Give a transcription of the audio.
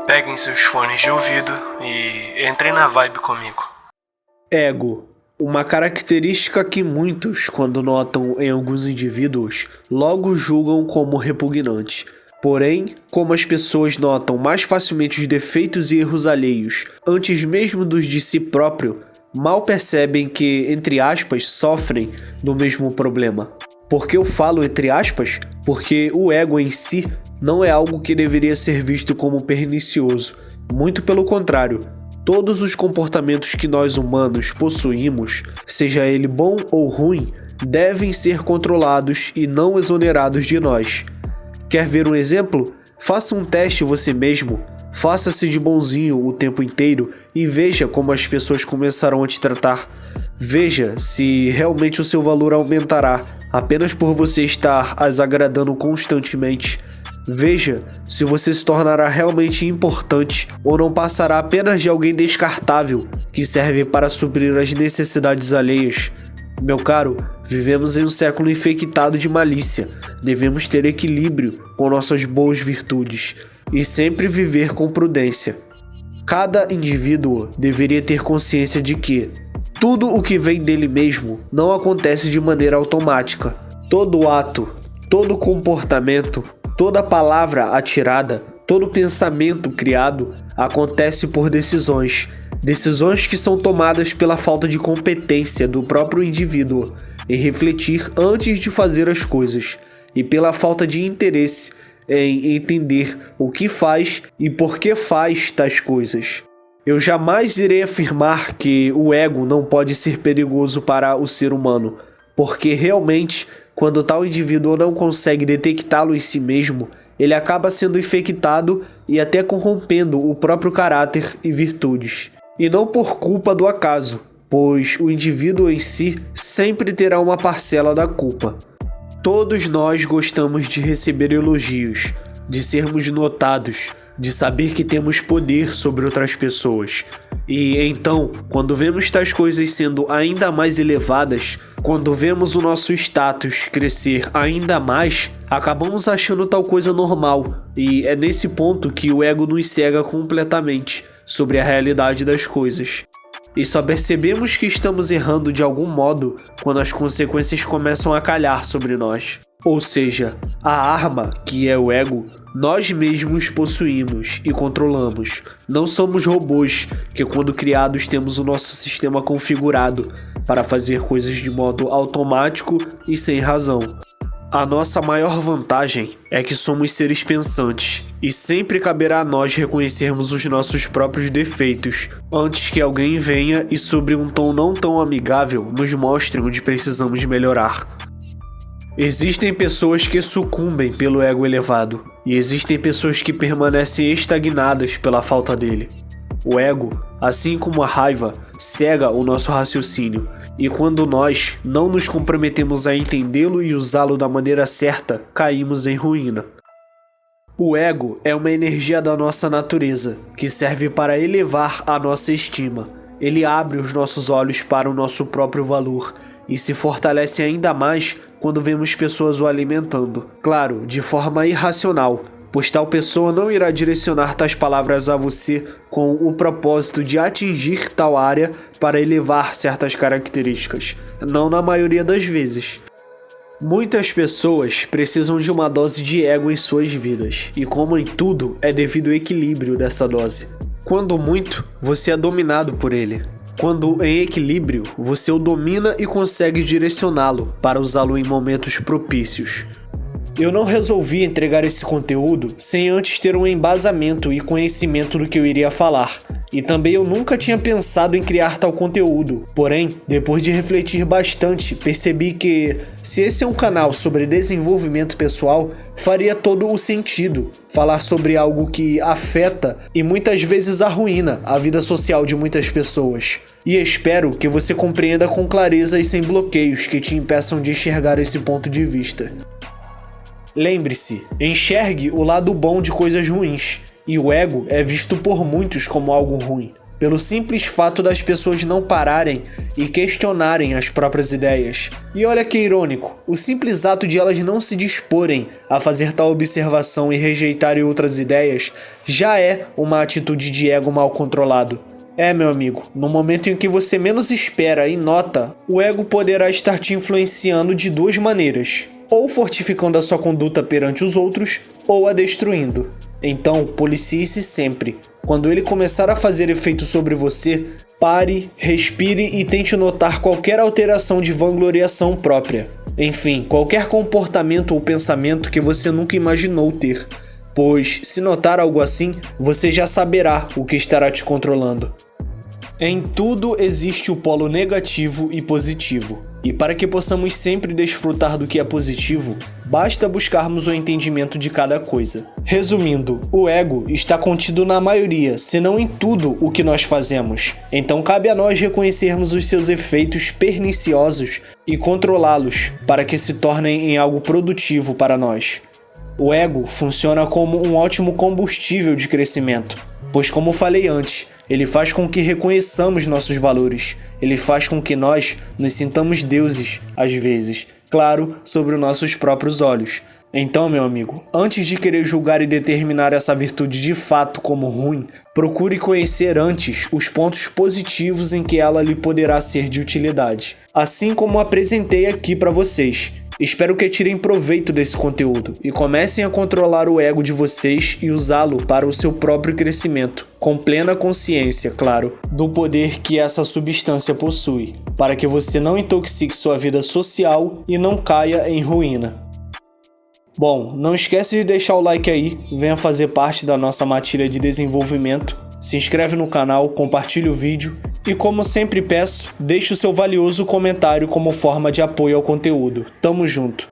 Peguem seus fones de ouvido e entrem na vibe comigo. Ego. Uma característica que muitos, quando notam em alguns indivíduos, logo julgam como repugnante. Porém, como as pessoas notam mais facilmente os defeitos e erros alheios, antes mesmo dos de si próprio, mal percebem que, entre aspas, sofrem do mesmo problema. Por que eu falo entre aspas? Porque o ego em si não é algo que deveria ser visto como pernicioso. Muito pelo contrário. Todos os comportamentos que nós humanos possuímos, seja ele bom ou ruim, devem ser controlados e não exonerados de nós. Quer ver um exemplo? Faça um teste você mesmo, faça-se de bonzinho o tempo inteiro e veja como as pessoas começarão a te tratar. Veja se realmente o seu valor aumentará apenas por você estar as agradando constantemente. Veja se você se tornará realmente importante ou não passará apenas de alguém descartável que serve para suprir as necessidades alheias. Meu caro, vivemos em um século infectado de malícia. Devemos ter equilíbrio com nossas boas virtudes e sempre viver com prudência. Cada indivíduo deveria ter consciência de que tudo o que vem dele mesmo não acontece de maneira automática. Todo ato, todo comportamento, toda palavra atirada, todo pensamento criado acontece por decisões que são tomadas pela falta de competência do próprio indivíduo em refletir antes de fazer as coisas e pela falta de interesse em entender o que faz e por que faz tais coisas. Eu jamais irei afirmar que o ego não pode ser perigoso para o ser humano, porque realmente, quando tal indivíduo não consegue detectá-lo em si mesmo, ele acaba sendo infectado e até corrompendo o próprio caráter e virtudes. E não por culpa do acaso, pois o indivíduo em si sempre terá uma parcela da culpa. Todos nós gostamos de receber elogios, de sermos notados, de saber que temos poder sobre outras pessoas. E então, quando vemos tais coisas sendo ainda mais elevadas, quando vemos o nosso status crescer ainda mais, acabamos achando tal coisa normal. E é nesse ponto que o ego nos cega completamente sobre a realidade das coisas. E só percebemos que estamos errando de algum modo quando as consequências começam a calhar sobre nós. Ou seja, a arma, que é o ego, nós mesmos possuímos e controlamos. Não somos robôs que, quando criados, temos o nosso sistema configurado para fazer coisas de modo automático e sem razão. A nossa maior vantagem é que somos seres pensantes e sempre caberá a nós reconhecermos os nossos próprios defeitos antes que alguém venha e, sobre um tom não tão amigável, nos mostre onde precisamos melhorar. Existem pessoas que sucumbem pelo ego elevado e existem pessoas que permanecem estagnadas pela falta dele. O ego, assim como a raiva, cega o nosso raciocínio, e quando nós não nos comprometemos a entendê-lo e usá-lo da maneira certa, caímos em ruína. O ego é uma energia da nossa natureza, que serve para elevar a nossa estima. Ele abre os nossos olhos para o nosso próprio valor e se fortalece ainda mais quando vemos pessoas o alimentando. Claro, de forma irracional, pois tal pessoa não irá direcionar tais palavras a você com o propósito de atingir tal área para elevar certas características, não na maioria das vezes. Muitas pessoas precisam de uma dose de ego em suas vidas, e como em tudo, é devido ao equilíbrio dessa dose. Quando muito, você é dominado por ele. Quando em equilíbrio, você o domina e consegue direcioná-lo para usá-lo em momentos propícios. Eu não resolvi entregar esse conteúdo sem antes ter um embasamento e conhecimento do que eu iria falar. E também eu nunca tinha pensado em criar tal conteúdo. Porém, depois de refletir bastante, percebi que, se esse é um canal sobre desenvolvimento pessoal, faria todo o sentido falar sobre algo que afeta e muitas vezes arruína a vida social de muitas pessoas. E espero que você compreenda com clareza e sem bloqueios que te impeçam de enxergar esse ponto de vista. Lembre-se, enxergue o lado bom de coisas ruins, e o ego é visto por muitos como algo ruim. pelo simples fato das pessoas não pararem e questionarem as próprias ideias. E olha que irônico, o simples ato de elas não se disporem a fazer tal observação e rejeitarem outras ideias já é uma atitude de ego mal controlado. Meu amigo, no momento em que você menos espera e nota, o ego poderá estar te influenciando de duas maneiras, ou fortificando a sua conduta perante os outros, ou a destruindo. Então, policie-se sempre. Quando ele começar a fazer efeito sobre você, pare, respire e tente notar qualquer alteração de vangloriação própria. Enfim, qualquer comportamento ou pensamento que você nunca imaginou ter. Pois, se notar algo assim, você já saberá o que estará te controlando. Em tudo existe o polo negativo e positivo. E para que possamos sempre desfrutar do que é positivo, basta buscarmos o entendimento de cada coisa. Resumindo, o ego está contido na maioria, se não em tudo o que nós fazemos. Então cabe a nós reconhecermos os seus efeitos perniciosos e controlá-los para que se tornem em algo produtivo para nós. O ego funciona como um ótimo combustível de crescimento, pois como falei antes, ele faz com que reconheçamos nossos valores. Ele faz com que nós nos sintamos deuses, às vezes, claro, sobre os nossos próprios olhos. Então, meu amigo, antes de querer julgar e determinar essa virtude de fato como ruim, procure conhecer antes os pontos positivos em que ela lhe poderá ser de utilidade. Assim como apresentei aqui para vocês. Espero que tirem proveito desse conteúdo e comecem a controlar o ego de vocês e usá-lo para o seu próprio crescimento, com plena consciência, claro, do poder que essa substância possui, para que você não intoxique sua vida social e não caia em ruína. Bom, não esquece de deixar o like aí, venha fazer parte da nossa matilha de desenvolvimento, se inscreve no canal, compartilhe o vídeo e, como sempre peço, deixe o seu valioso comentário como forma de apoio ao conteúdo. Tamo junto!